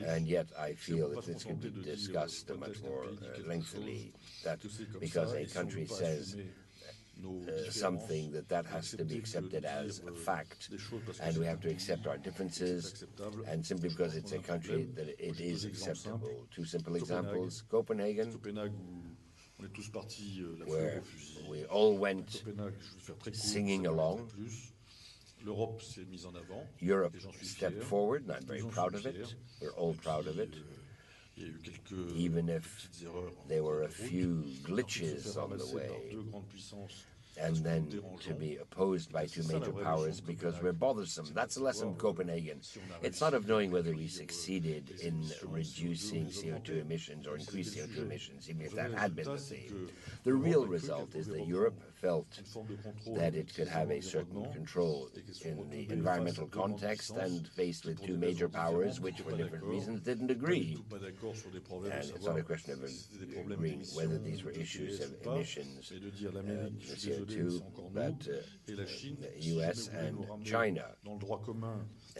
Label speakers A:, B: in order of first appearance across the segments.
A: And yet I feel that this could be discussed much more lengthily, that because a country says something that has to be accepted as a fact, and we have to accept our differences, and simply because it's a country that it is acceptable. Two simple examples: Copenhagen, where we all went singing along. Europe stepped forward, and I'm very proud of it. We're all proud of it. Even if there were a few glitches on the way, and then to be opposed by two major powers because we're bothersome. That's the lesson of Copenhagen. It's not of knowing whether we succeeded in reducing CO2 emissions or increased CO2 emissions, even if that had been the theme. The real result is that Europe felt that it could have a certain control in the environmental context, and faced with two major powers which for different reasons didn't agree. And it's not a question of agreeing whether these were issues of emissions, CO2, but the US and China.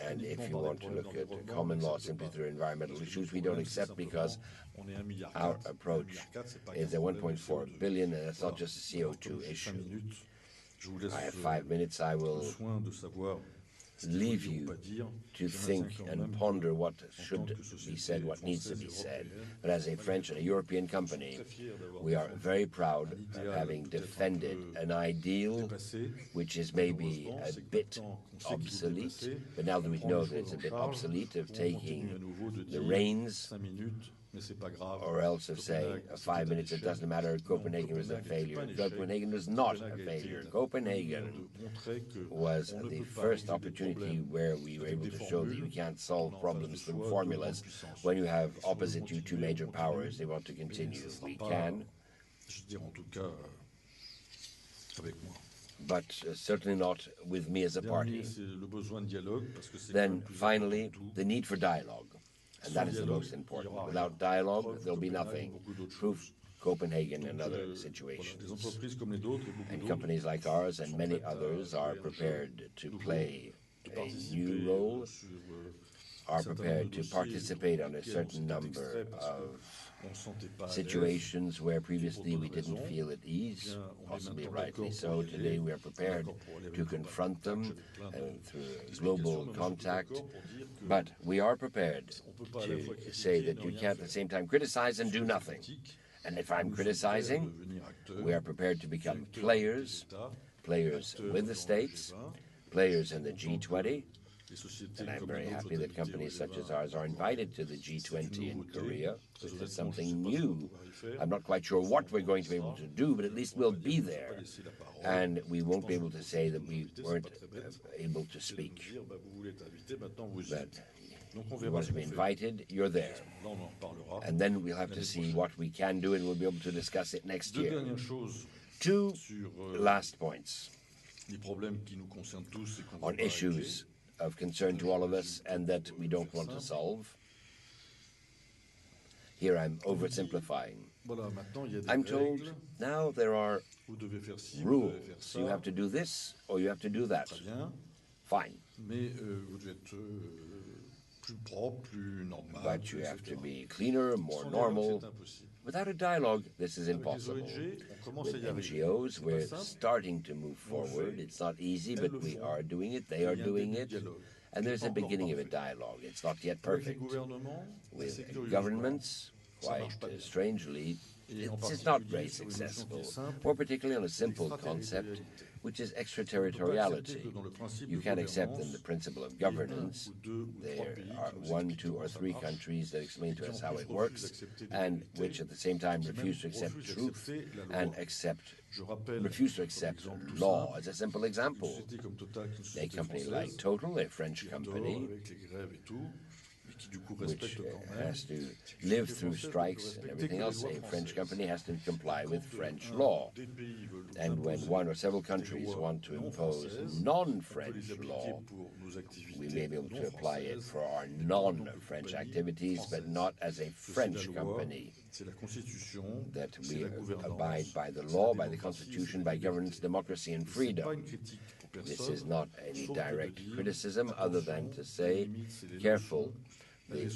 A: And if you want to look at common law simply through environmental issues, we don't accept, because our approach is a 1.4 billion, and it's not just a CO2 issue. I have 5 minutes. I will leave you to think and ponder what should be said, what needs to be said. But as a French and a European company, we are very proud of having defended an ideal which is maybe a bit obsolete, but now that we know that it's a bit obsolete, of taking the reins, or else of saying 5 minutes, it doesn't matter, Copenhagen was a failure. Copenhagen was not a failure. Copenhagen was the first opportunity where we were able to show that you can't solve problems through formulas. When you have opposite you two major powers, they want to continue. We can, but certainly not with me as a party. Then finally, the need for dialogue. And that is the most important. Without dialogue, there'll be nothing. Proof: Copenhagen and other situations. And companies like ours and many others are prepared to play a new role, are prepared to participate on a certain number of situations where previously we didn't feel at ease, possibly rightly so. Today we are prepared to confront them through global contact, but we are prepared to say that you can't at the same time criticize and do nothing. And if I'm criticizing, we are prepared to become players with the states, players in the G20, and I'm very happy that companies such as ours are invited to the G20 in Korea. This is something new. I'm not quite sure what we're going to be able to do, but at least we'll be there. And we won't be able to say that we weren't able to speak. But you want to be invited, you're there. And then we'll have to see what we can do, and we'll be able to discuss it next year. Two last points on issues of concern to all of us and that we don't want to solve. Here I'm oversimplifying. I'm told now there are rules. You have to do this or you have to do that. Fine. But you have to be cleaner, more normal. Without a dialogue, this is impossible. With NGOs, we're starting to move forward. It's not easy, but we are doing it. They are doing it. And there's a beginning of a dialogue. It's not yet perfect. With governments, quite strangely, it's not very successful, more particularly on a simple concept, which is extraterritoriality. You can't accept in the principle of governance. There are 1, 2, or 3 countries that explain to us how it works, and which at the same time refuse to accept truth and refuse to accept law. As a simple example, a company like Total, a French company, which has to live through strikes and everything else, a French company has to comply with French law. And when one or several countries want to impose non-French law, we may be able to apply it for our non-French activities, but not as a French company. That we abide by the law, by the Constitution, by governance, democracy, and freedom. This is not any direct criticism other than to say, careful, the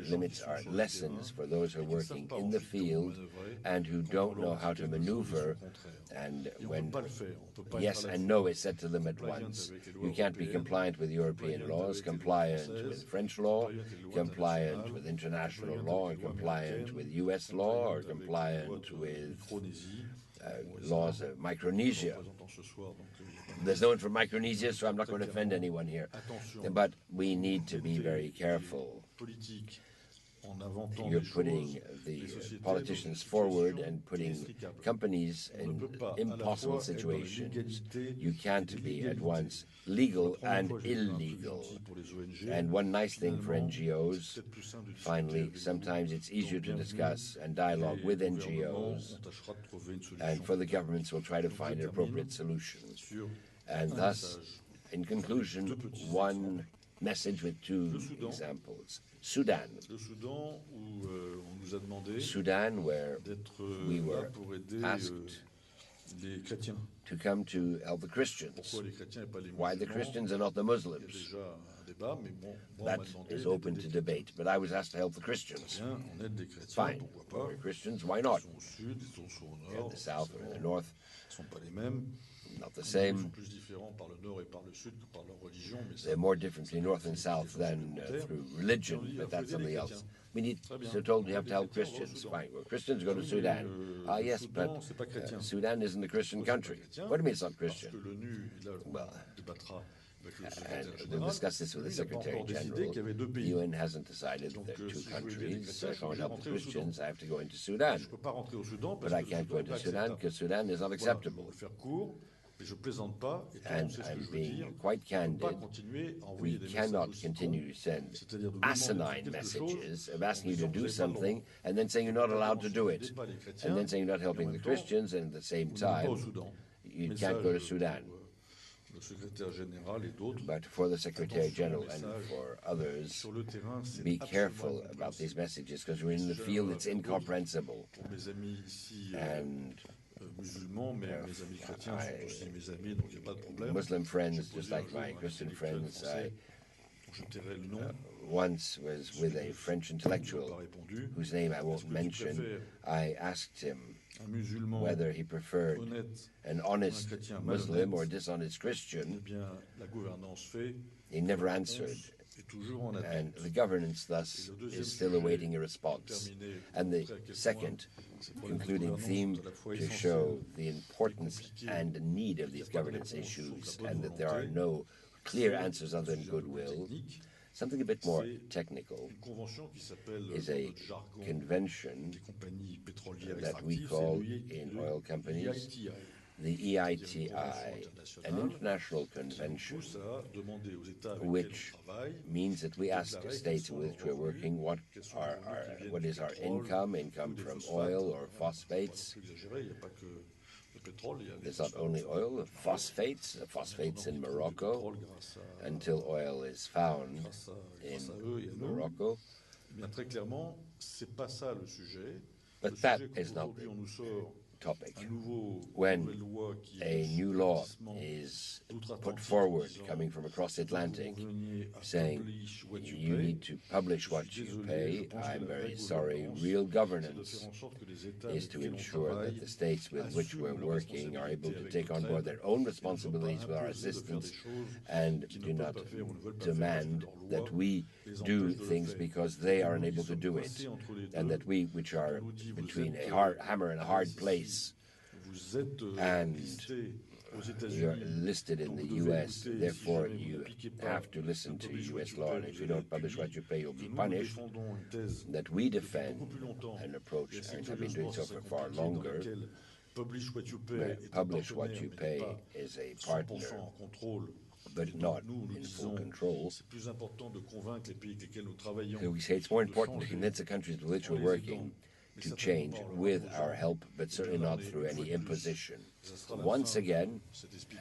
A: limits are lessons for those who are working in the field and who don't know how to maneuver, and when yes and no is said to them at once. You can't be compliant with European laws, compliant with French law, compliant with international law, and compliant with US law, or compliant with laws of Micronesia. There's no one from Micronesia, so I'm not going to offend anyone here. But we need to be very careful. You're putting the politicians forward and putting companies in impossible situations. You can't be at once legal and illegal. And one nice thing for NGOs, finally, sometimes it's easier to discuss and dialogue with NGOs, and for the governments we'll try to find an appropriate solution. And thus, in conclusion, one message with two examples. Sudan, where we were asked to come to help the Christians. Why the Christians and not the Muslims? That is open to debate, but I was asked to help the Christians. Fine, we're Christians, why not? In the south or in the north, not the same. They're more different between north and south than through religion, but that's something else. So told you have to help Christians. Fine, well, Christians go to Sudan. Yes, but Sudan isn't a Christian country. What do you mean it's not Christian? Well, and we'll discuss this with the Secretary General. The UN hasn't decided that there are two countries. So if I want to help the Christians, I have to go into Sudan. But I can't go into Sudan because Sudan is not acceptable. And I'm being quite candid. We cannot continue to send asinine messages of asking you to do something and then saying you're not allowed to do it, and then saying you're not helping the Christians, and at the same time you can't go to Sudan. But for the Secretary General and for others, be careful about these messages, because we're in the field, it's incomprehensible. And Muslim friends, just like my Christian friends, I once was with a French intellectual whose name I won't mention. I asked him whether he preferred an honest Muslim or a dishonest Christian. He never answered. And the governance, thus, is still awaiting a response. And the second concluding theme, to show the importance and need of these governance issues, and that there are no clear answers other than goodwill. Something a bit more technical is a convention that we call in oil companies the EITI, an international convention, which means that we ask states with which we're working what is our income from oil or phosphates. There's not only oil, phosphates in Morocco, until oil is found in Morocco. But that is not the topic. When a new law is put forward coming from across the Atlantic saying you need to publish what you pay, I'm very sorry. Real governance is to ensure that the states with which we're working are able to take on board their own responsibilities with our assistance and do not demand that we do things because they are unable to do it, and that we, which are between a hammer and a hard place, and you're listed in the U.S., therefore you have to listen to U.S. law, and if you don't publish what you pay, you'll be punished. That we defend an approach, and have been doing so for far longer. Publish what you pay is a partner, but not in full control. So we say it's more important to convince the countries with which we're working to change with our help, but certainly not through any imposition. Once again,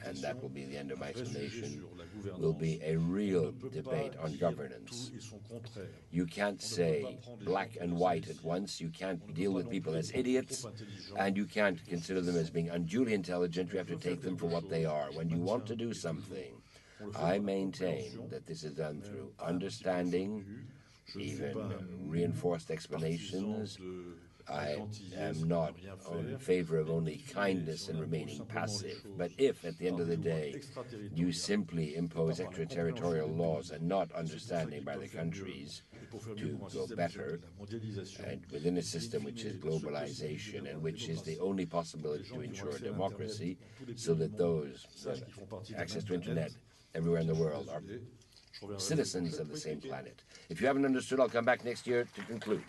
A: and that will be the end of my explanation, will be a real debate on governance. You can't say black and white at once. You can't deal with people as idiots, and you can't consider them as being unduly intelligent. You have to take them for what they are. When you want to do something, I maintain that this is done through understanding, even reinforced explanations. I am not in favor of only kindness and remaining passive. But if, at the end of the day, you simply impose extraterritorial laws and not understanding by the countries to go better, and within a system which is globalization and which is the only possibility to ensure democracy, so that those that have access to internet everywhere in the world are citizens of the same planet. If you haven't understood, I'll come back next year to conclude.